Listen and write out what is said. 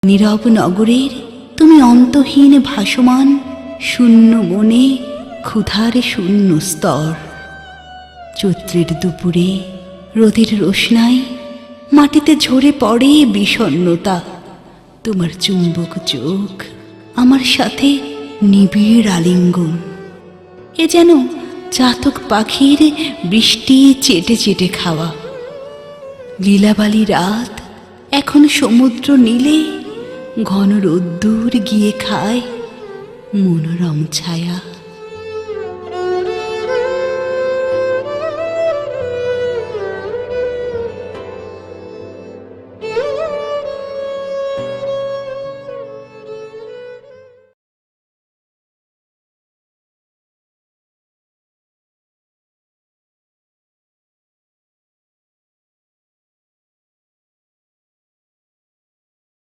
নীরব নগরের তুমি অন্তহীন ভাসমান, শূন্য মনে ক্ষুধার শূন্য স্তর। চৈত্রের দুপুরে রোদের রোশনায় মাটিতে ঝরে পড়ে বিষণ্ণতা। তোমার চুম্বক চোখ আমার সাথে নিবিড় আলিঙ্গন। এ যেন চাতক পাখির বৃষ্টি চেটে চেটে খাওয়া। লীলাবালি রাত এখন সমুদ্র নীলে, ঘন রোদ্দুর গিয়ে খায় মনোরম ছায়া।